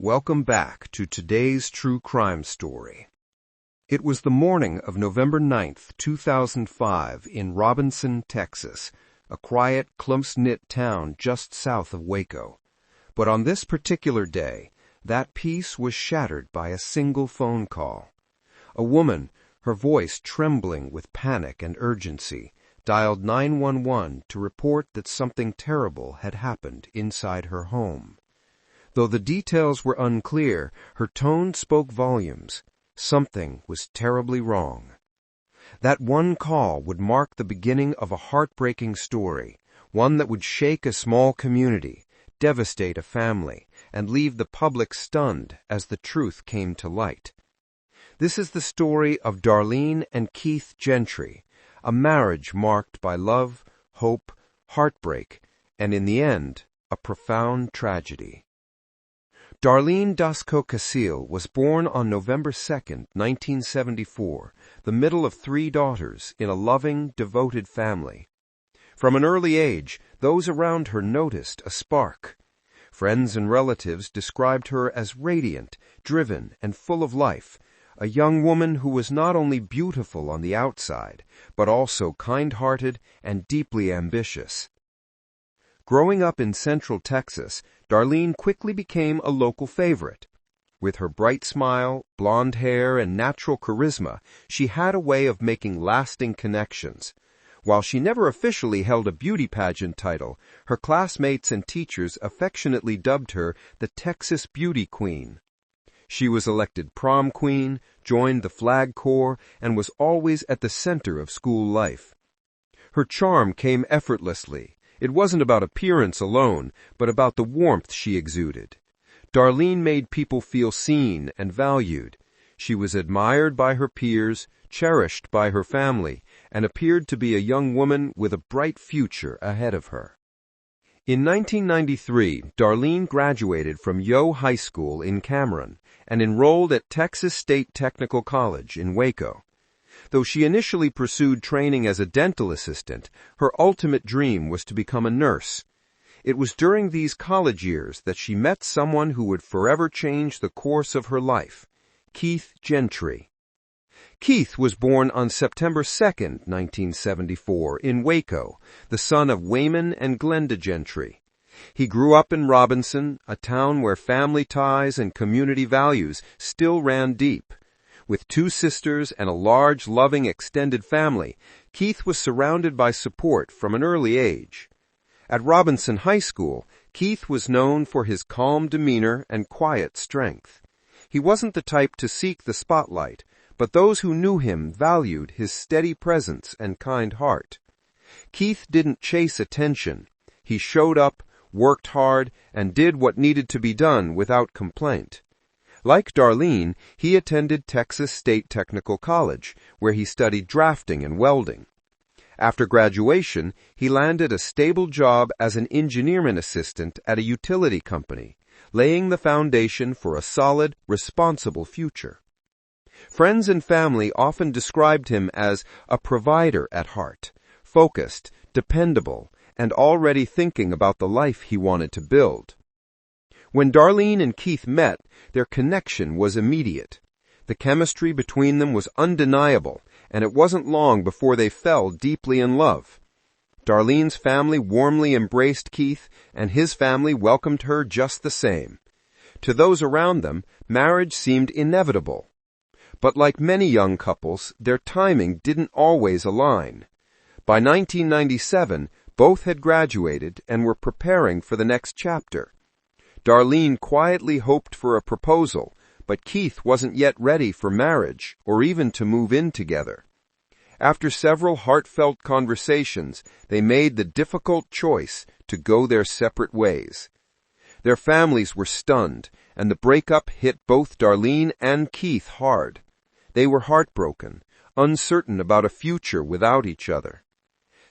Welcome back to today's true crime story. It was the morning of November 9th, 2005 in Robinson, Texas, a quiet, close-knit town just south of Waco. But on this particular day, that peace was shattered by a single phone call. A woman, her voice trembling with panic and urgency, dialed 911 to report that something terrible had happened inside her home. Though the details were unclear, her tone spoke volumes. Something was terribly wrong. That one call would mark the beginning of a heartbreaking story, one that would shake a small community, devastate a family, and leave the public stunned as the truth came to light. This is the story of Darlene and Keith Gentry, a marriage marked by love, hope, heartbreak, and in the end, a profound tragedy. Darlene Dasco Casil was born on November 2, 1974, the middle of 3 daughters in a loving, devoted family. From an early age, those around her noticed a spark. Friends and relatives described her as radiant, driven, and full of life, a young woman who was not only beautiful on the outside, but also kind-hearted and deeply ambitious. Growing up in Central Texas, Darlene quickly became a local favorite. With her bright smile, blonde hair, and natural charisma, she had a way of making lasting connections. While she never officially held a beauty pageant title, her classmates and teachers affectionately dubbed her the Texas Beauty Queen. She was elected prom queen, joined the Flag Corps, and was always at the center of school life. Her charm came effortlessly. It wasn't about appearance alone, but about the warmth she exuded. Darlene made people feel seen and valued. She was admired by her peers, cherished by her family, and appeared to be a young woman with a bright future ahead of her. In 1993, Darlene graduated from Yo High School in Cameron and enrolled at Texas State Technical College in Waco. Though she initially pursued training as a dental assistant, her ultimate dream was to become a nurse. It was during these college years that she met someone who would forever change the course of her life, Keith Gentry. Keith was born on September 2, 1974, in Waco, the son of Wayman and Glenda Gentry. He grew up in Robinson, a town where family ties and community values still ran deep. With 2 sisters and a large, loving, extended family, Keith was surrounded by support from an early age. At Robinson High School, Keith was known for his calm demeanor and quiet strength. He wasn't the type to seek the spotlight, but those who knew him valued his steady presence and kind heart. Keith didn't chase attention. He showed up, worked hard, and did what needed to be done without complaint. Like Darlene, he attended Texas State Technical College, where he studied drafting and welding. After graduation, he landed a stable job as an engineering assistant at a utility company, laying the foundation for a solid, responsible future. Friends and family often described him as a provider at heart, focused, dependable, and already thinking about the life he wanted to build. When Darlene and Keith met, their connection was immediate. The chemistry between them was undeniable, and it wasn't long before they fell deeply in love. Darlene's family warmly embraced Keith, and his family welcomed her just the same. To those around them, marriage seemed inevitable. But like many young couples, their timing didn't always align. By 1997, both had graduated and were preparing for the next chapter. Darlene quietly hoped for a proposal, but Keith wasn't yet ready for marriage or even to move in together. After several heartfelt conversations, they made the difficult choice to go their separate ways. Their families were stunned, and the breakup hit both Darlene and Keith hard. They were heartbroken, uncertain about a future without each other.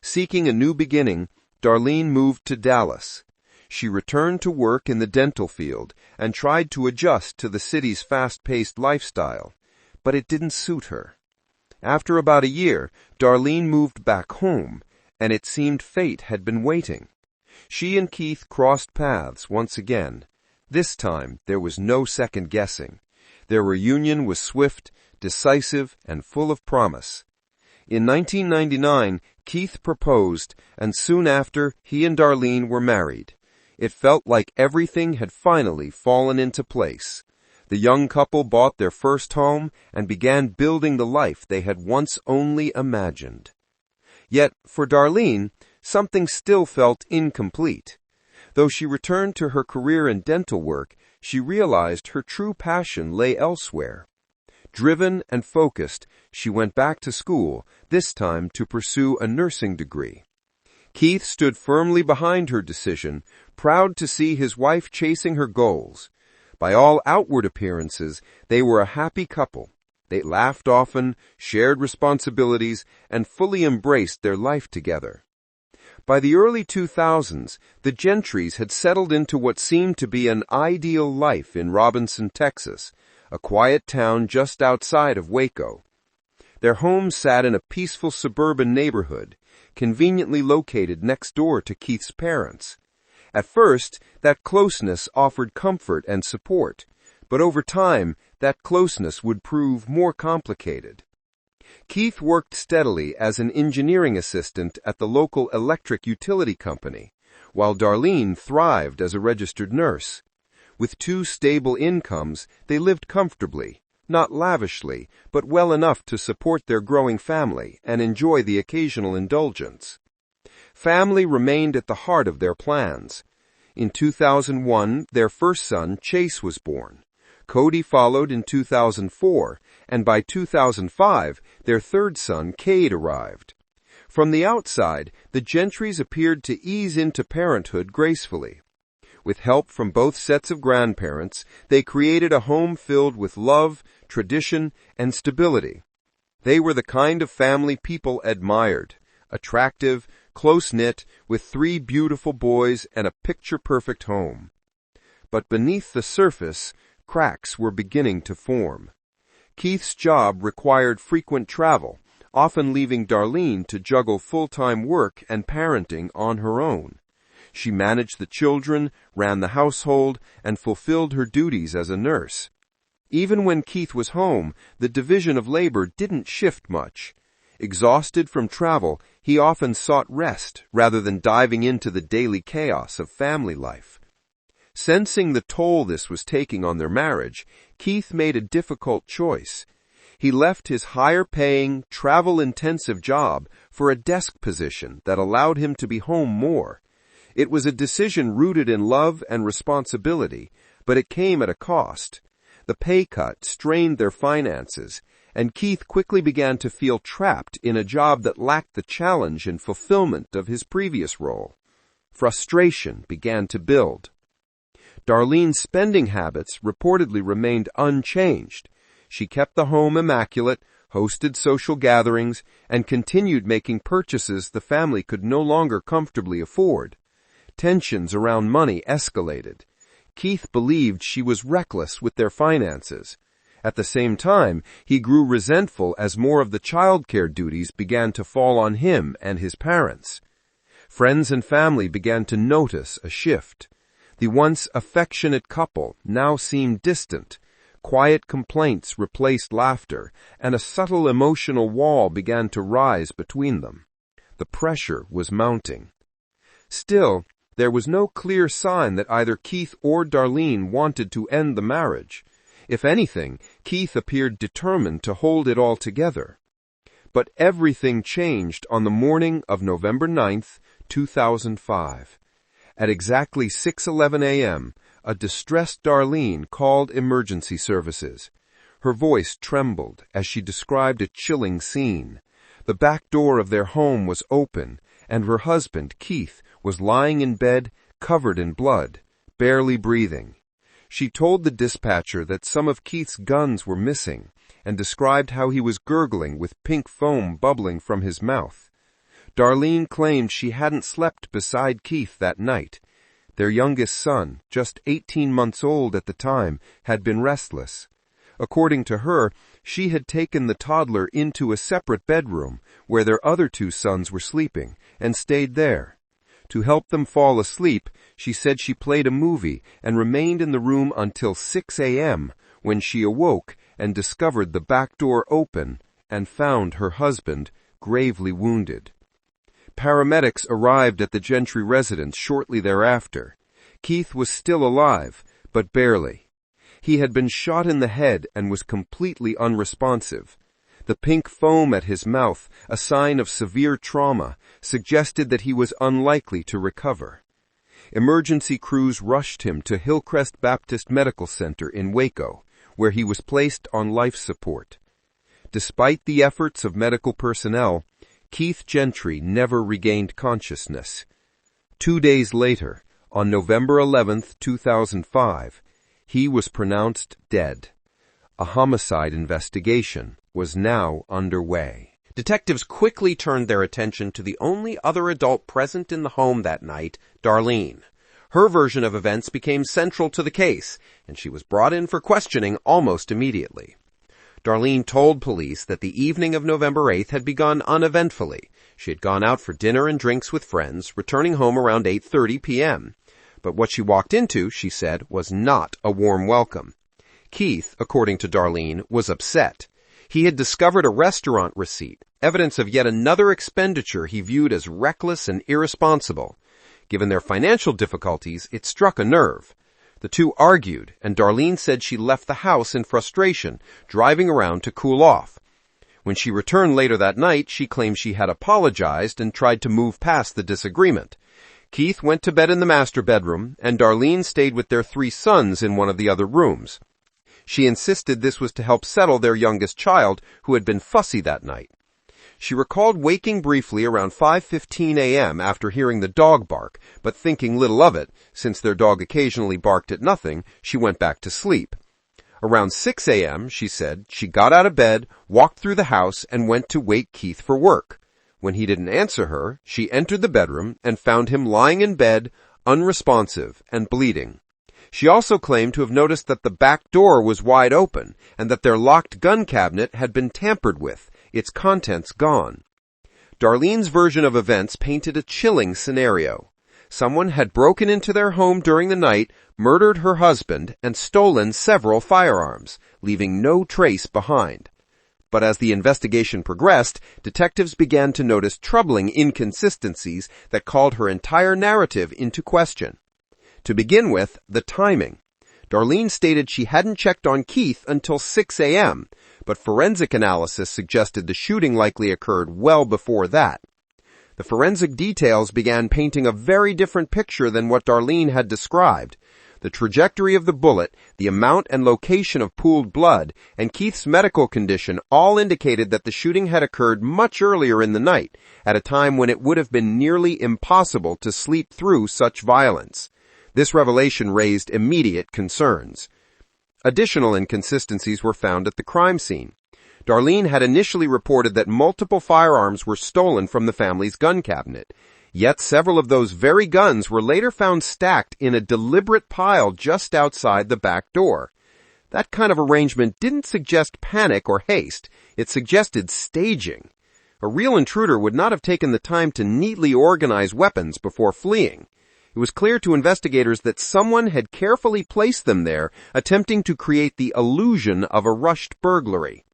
Seeking a new beginning, Darlene moved to Dallas. She returned to work in the dental field and tried to adjust to the city's fast-paced lifestyle, but it didn't suit her. After about a year, Darlene moved back home, and it seemed fate had been waiting. She and Keith crossed paths once again. This time, there was no second guessing. Their reunion was swift, decisive, and full of promise. In 1999, Keith proposed, and soon after, he and Darlene were married. It felt like everything had finally fallen into place. The young couple bought their first home and began building the life they had once only imagined. Yet, for Darlene, something still felt incomplete. Though she returned to her career in dental work, she realized her true passion lay elsewhere. Driven and focused, she went back to school, this time to pursue a nursing degree. Keith stood firmly behind her decision, proud to see his wife chasing her goals. By all outward appearances, they were a happy couple. They laughed often, shared responsibilities, and fully embraced their life together. By the early 2000s, the Gentrys had settled into what seemed to be an ideal life in Robinson, Texas, a quiet town just outside of Waco. Their home sat in a peaceful suburban neighborhood, conveniently located next door to Keith's parents. At first, that closeness offered comfort and support, but over time, that closeness would prove more complicated. Keith worked steadily as an engineering assistant at the local electric utility company, while Darlene thrived as a registered nurse. With two stable incomes, they lived comfortably, not lavishly, but well enough to support their growing family and enjoy the occasional indulgence. Family remained at the heart of their plans. In 2001, their first son, Chase, was born. Cody followed in 2004, and by 2005, their third son, Cade, arrived. From the outside, the Gentrys appeared to ease into parenthood gracefully. With help from both sets of grandparents, they created a home filled with love, tradition, and stability. They were the kind of family people admired, attractive, close-knit, with 3 beautiful boys and a picture-perfect home. But beneath the surface, cracks were beginning to form. Keith's job required frequent travel, often leaving Darlene to juggle full-time work and parenting on her own. She managed the children, ran the household, and fulfilled her duties as a nurse. Even when Keith was home, the division of labor didn't shift much. Exhausted from travel, he often sought rest rather than diving into the daily chaos of family life. Sensing the toll this was taking on their marriage, Keith made a difficult choice. He left his higher-paying, travel-intensive job for a desk position that allowed him to be home more. It was a decision rooted in love and responsibility, but it came at a cost. The pay cut strained their finances, and Keith quickly began to feel trapped in a job that lacked the challenge and fulfillment of his previous role. Frustration began to build. Darlene's spending habits reportedly remained unchanged. She kept the home immaculate, hosted social gatherings, and continued making purchases the family could no longer comfortably afford. Tensions around money escalated. Keith believed she was reckless with their finances. At the same time, he grew resentful as more of the childcare duties began to fall on him and his parents. Friends and family began to notice a shift. The once affectionate couple now seemed distant. Quiet complaints replaced laughter, and a subtle emotional wall began to rise between them. The pressure was mounting. Still, there was no clear sign that either Keith or Darlene wanted to end the marriage. If anything, Keith appeared determined to hold it all together. But everything changed on the morning of November 9th, 2005. At exactly 6:11 a.m., a distressed Darlene called emergency services. Her voice trembled as she described a chilling scene. The back door of their home was open, and her husband, Keith, was lying in bed, covered in blood, barely breathing. She told the dispatcher that some of Keith's guns were missing, and described how he was gurgling with pink foam bubbling from his mouth. Darlene claimed she hadn't slept beside Keith that night. Their youngest son, just 18 months old at the time, had been restless. According to her, she had taken the toddler into a separate bedroom where their other 2 sons were sleeping and stayed there. To help them fall asleep, she said she played a movie and remained in the room until 6 a.m., when she awoke and discovered the back door open and found her husband gravely wounded. Paramedics arrived at the Gentry residence shortly thereafter. Keith was still alive, but barely. He had been shot in the head and was completely unresponsive. The pink foam at his mouth, a sign of severe trauma, suggested that he was unlikely to recover. Emergency crews rushed him to Hillcrest Baptist Medical Center in Waco, where he was placed on life support. Despite the efforts of medical personnel, Keith Gentry never regained consciousness. 2 days later, on November 11, 2005, he was pronounced dead. A homicide investigation was now underway. Detectives quickly turned their attention to the only other adult present in the home that night, Darlene. Her version of events became central to the case, and she was brought in for questioning almost immediately. Darlene told police that the evening of November 8th had begun uneventfully. She had gone out for dinner and drinks with friends, returning home around 8:30 p.m. But what she walked into, she said, was not a warm welcome. Keith, according to Darlene, was upset. He had discovered a restaurant receipt, evidence of yet another expenditure he viewed as reckless and irresponsible. Given their financial difficulties, it struck a nerve. The two argued, and Darlene said she left the house in frustration, driving around to cool off. When she returned later that night, she claimed she had apologized and tried to move past the disagreement. Keith went to bed in the master bedroom, and Darlene stayed with their 3 sons in one of the other rooms. She insisted this was to help settle their youngest child, who had been fussy that night. She recalled waking briefly around 5:15 a.m. after hearing the dog bark, but thinking little of it. Since their dog occasionally barked at nothing, she went back to sleep. Around 6 a.m., she said, she got out of bed, walked through the house, and went to wake Keith for work. When he didn't answer her, she entered the bedroom and found him lying in bed, unresponsive and bleeding. She also claimed to have noticed that the back door was wide open and that their locked gun cabinet had been tampered with, its contents gone. Darlene's version of events painted a chilling scenario. Someone had broken into their home during the night, murdered her husband, and stolen several firearms, leaving no trace behind. But as the investigation progressed, detectives began to notice troubling inconsistencies that called her entire narrative into question. To begin with, the timing. Darlene stated she hadn't checked on Keith until 6 a.m., but forensic analysis suggested the shooting likely occurred well before that. The forensic details began painting a very different picture than what Darlene had described. The trajectory of the bullet, the amount and location of pooled blood, and Keith's medical condition all indicated that the shooting had occurred much earlier in the night, at a time when it would have been nearly impossible to sleep through such violence. This revelation raised immediate concerns. Additional inconsistencies were found at the crime scene. Darlene had initially reported that multiple firearms were stolen from the family's gun cabinet. Yet several of those very guns were later found stacked in a deliberate pile just outside the back door. That kind of arrangement didn't suggest panic or haste. It suggested staging. A real intruder would not have taken the time to neatly organize weapons before fleeing. It was clear to investigators that someone had carefully placed them there, attempting to create the illusion of a rushed burglary.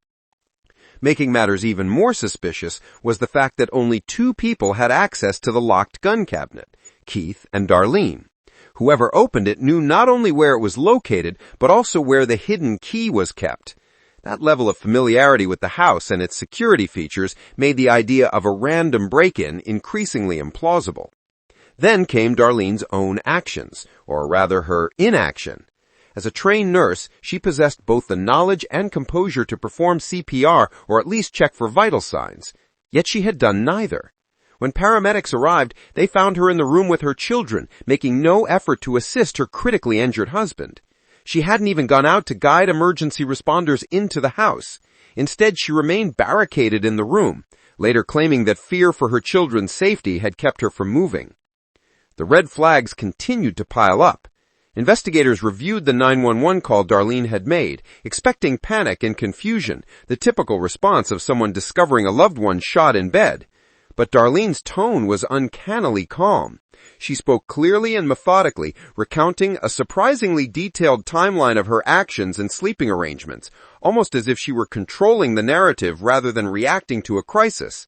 Making matters even more suspicious was the fact that only 2 people had access to the locked gun cabinet, Keith and Darlene. Whoever opened it knew not only where it was located, but also where the hidden key was kept. That level of familiarity with the house and its security features made the idea of a random break-in increasingly implausible. Then came Darlene's own actions, or rather her inaction. As a trained nurse, she possessed both the knowledge and composure to perform CPR or at least check for vital signs. Yet she had done neither. When paramedics arrived, they found her in the room with her children, making no effort to assist her critically injured husband. She hadn't even gone out to guide emergency responders into the house. Instead, she remained barricaded in the room, later claiming that fear for her children's safety had kept her from moving. The red flags continued to pile up. Investigators reviewed the 911 call Darlene had made, expecting panic and confusion, the typical response of someone discovering a loved one shot in bed. But Darlene's tone was uncannily calm. She spoke clearly and methodically, recounting a surprisingly detailed timeline of her actions and sleeping arrangements, almost as if she were controlling the narrative rather than reacting to a crisis.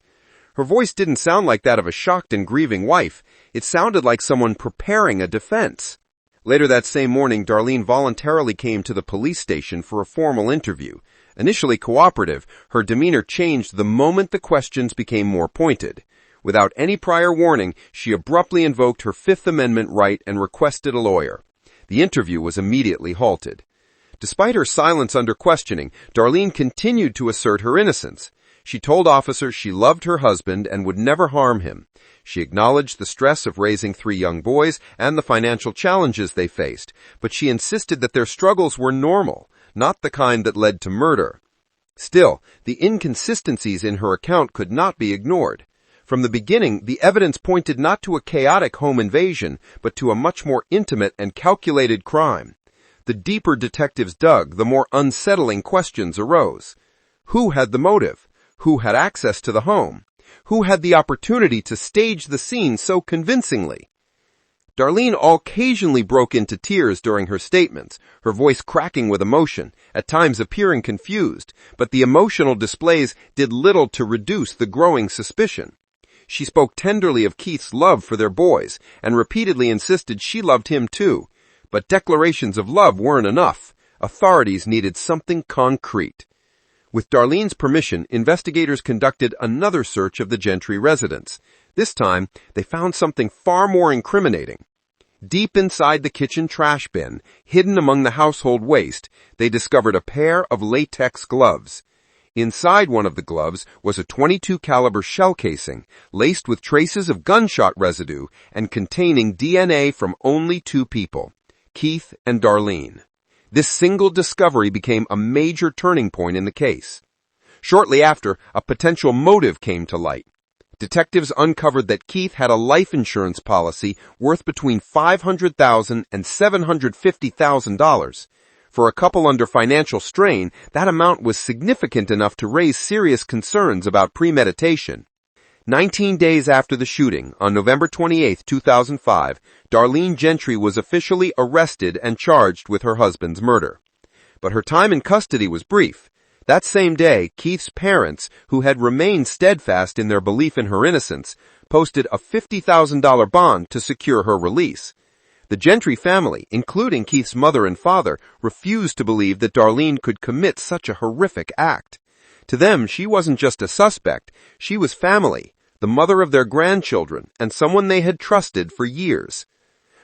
Her voice didn't sound like that of a shocked and grieving wife. It sounded like someone preparing a defense. Later that same morning, Darlene voluntarily came to the police station for a formal interview. Initially cooperative, her demeanor changed the moment the questions became more pointed. Without any prior warning, she abruptly invoked her Fifth Amendment right and requested a lawyer. The interview was immediately halted. Despite her silence under questioning, Darlene continued to assert her innocence. She told officers she loved her husband and would never harm him. She acknowledged the stress of raising 3 young boys and the financial challenges they faced, but she insisted that their struggles were normal, not the kind that led to murder. Still, the inconsistencies in her account could not be ignored. From the beginning, the evidence pointed not to a chaotic home invasion, but to a much more intimate and calculated crime. The deeper detectives dug, the more unsettling questions arose. Who had the motive? Who had access to the home? Who had the opportunity to stage the scene so convincingly? Darlene occasionally broke into tears during her statements, her voice cracking with emotion, at times appearing confused, but the emotional displays did little to reduce the growing suspicion. She spoke tenderly of Keith's love for their boys and repeatedly insisted she loved him too. But declarations of love weren't enough. Authorities needed something concrete. With Darlene's permission, investigators conducted another search of the Gentry residence. This time, they found something far more incriminating. Deep inside the kitchen trash bin, hidden among the household waste, they discovered a pair of latex gloves. Inside one of the gloves was a .22 caliber shell casing, laced with traces of gunshot residue and containing DNA from only 2 people, Keith and Darlene. This single discovery became a major turning point in the case. Shortly after, a potential motive came to light. Detectives uncovered that Keith had a life insurance policy worth between $500,000 and $750,000. For a couple under financial strain, that amount was significant enough to raise serious concerns about premeditation. 19 days after the shooting, on November 28, 2005, Darlene Gentry was officially arrested and charged with her husband's murder. But her time in custody was brief. That same day, Keith's parents, who had remained steadfast in their belief in her innocence, posted a $50,000 bond to secure her release. The Gentry family, including Keith's mother and father, refused to believe that Darlene could commit such a horrific act. To them, she wasn't just a suspect. She was family, the mother of their grandchildren, and someone they had trusted for years.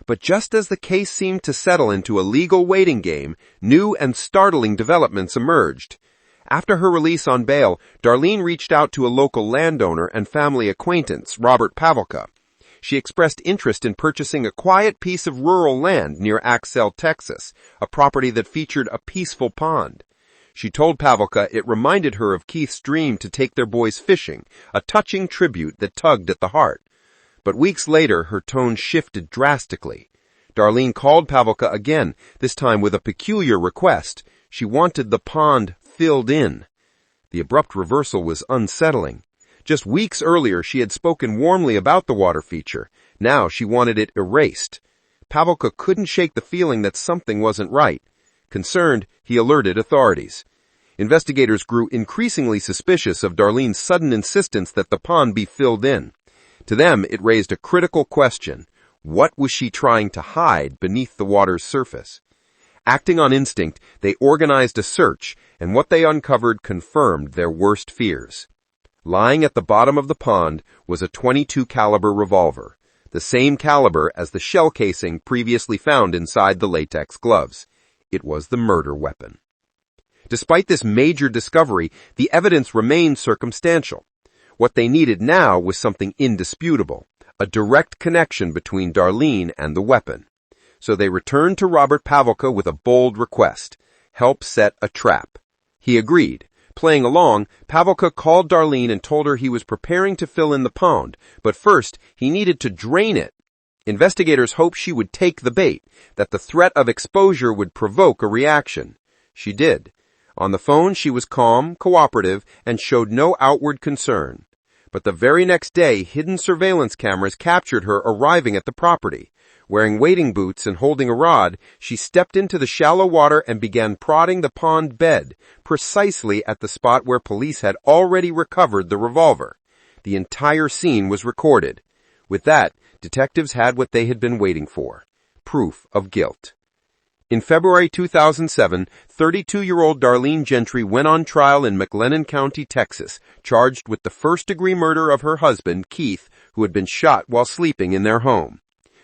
But just as the case seemed to settle into a legal waiting game, new and startling developments emerged. After her release on bail, Darlene reached out to a local landowner and family acquaintance, Robert Pavelka. She expressed interest in purchasing a quiet piece of rural land near Axel, Texas, a property that featured a peaceful pond. She told Pavelka it reminded her of Keith's dream to take their boys fishing, a touching tribute that tugged at the heart. But weeks later, her tone shifted drastically. Darlene called Pavelka again, this time with a peculiar request. She wanted the pond filled in. The abrupt reversal was unsettling. Just weeks earlier, she had spoken warmly about the water feature. Now she wanted it erased. Pavelka couldn't shake the feeling that something wasn't right. Concerned, he alerted authorities. Investigators grew increasingly suspicious of Darlene's sudden insistence that the pond be filled in. To them, it raised a critical question. What was she trying to hide beneath the water's surface? Acting on instinct, they organized a search, and what they uncovered confirmed their worst fears. Lying at the bottom of the pond was a .22 caliber revolver, the same caliber as the shell casing previously found inside the latex gloves. It was the murder weapon. Despite this major discovery, the evidence remained circumstantial. What they needed now was something indisputable, a direct connection between Darlene and the weapon. So they returned to Robert Pavelka with a bold request: help set a trap. He agreed. Playing along, Pavelka called Darlene and told her he was preparing to fill in the pond, but first he needed to drain it. Investigators hoped she would take the bait, that the threat of exposure would provoke a reaction. She did. On the phone, she was calm, cooperative, and showed no outward concern. But the very next day, hidden surveillance cameras captured her arriving at the property. Wearing wading boots and holding a rod, she stepped into the shallow water and began prodding the pond bed, precisely at the spot where police had already recovered the revolver. The entire scene was recorded. With that, detectives had what they had been waiting for: proof of guilt. In February 2007, 32-year-old Darlene Gentry went on trial in McLennan County, Texas, charged with the first-degree murder of her husband, Keith, who had been shot while sleeping in their home.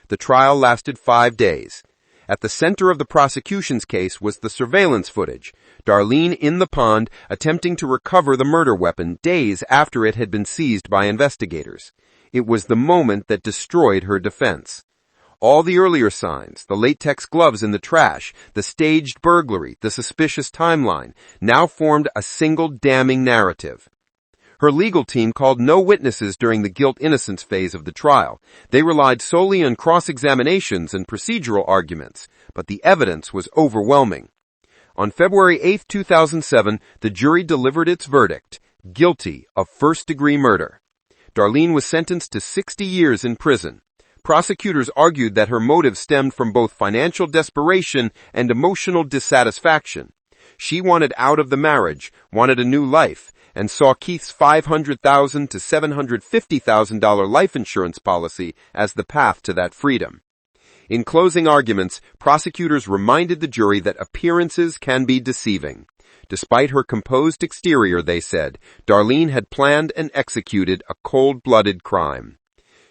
The trial lasted 5 days. At the center of the prosecution's case was the surveillance footage, Darlene in the pond attempting to recover the murder weapon days after it had been seized by investigators. It was the moment that destroyed her defense. All the earlier signs, the latex gloves in the trash, the staged burglary, the suspicious timeline, now formed a single damning narrative. Her legal team called no witnesses during the guilt-innocence phase of the trial. They relied solely on cross-examinations and procedural arguments, but the evidence was overwhelming. On February 8, 2007, the jury delivered its verdict: guilty of first-degree murder. Darlene was sentenced to 60 years in prison. Prosecutors argued that her motive stemmed from both financial desperation and emotional dissatisfaction. She wanted out of the marriage, wanted a new life, and saw Keith's $500,000 to $750,000 life insurance policy as the path to that freedom. In closing arguments, prosecutors reminded the jury that appearances can be deceiving. Despite her composed exterior, they said, Darlene had planned and executed a cold-blooded crime.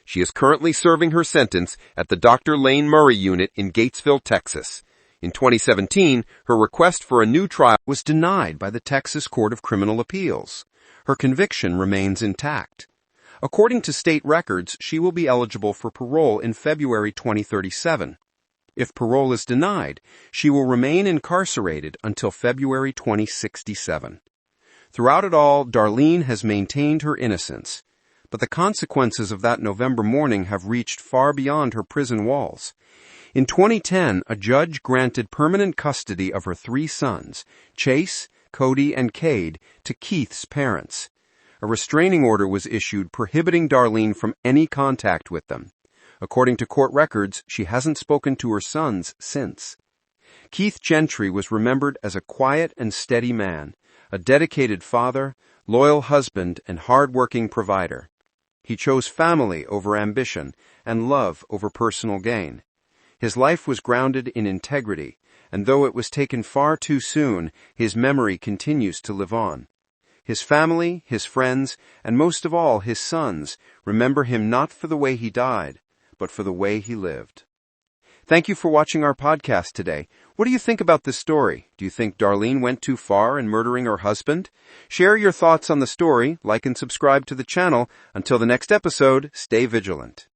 She is currently serving her sentence at the Dr. Lane Murray Unit in Gatesville, Texas. In 2017, her request for a new trial was denied by the Texas Court of Criminal Appeals. Her conviction remains intact. According to state records, she will be eligible for parole in February 2037. If parole is denied, she will remain incarcerated until February 2067. Throughout it all, Darlene has maintained her innocence. But the consequences of that November morning have reached far beyond her prison walls. In 2010, a judge granted permanent custody of her 3 sons, Chase, Cody, and Cade, to Keith's parents. A restraining order was issued prohibiting Darlene from any contact with them. According to court records, she hasn't spoken to her sons since. Keith Gentry was remembered as a quiet and steady man, a dedicated father, loyal husband, and hard-working provider. He chose family over ambition and love over personal gain. His life was grounded in integrity, and though it was taken far too soon, his memory continues to live on. His family, his friends, and most of all his sons remember him not for the way he died, but for the way he lived. Thank you for watching our podcast today. What do you think about this story? Do you think Darlene went too far in murdering her husband? Share your thoughts on the story, like and subscribe to the channel. Until the next episode, stay vigilant.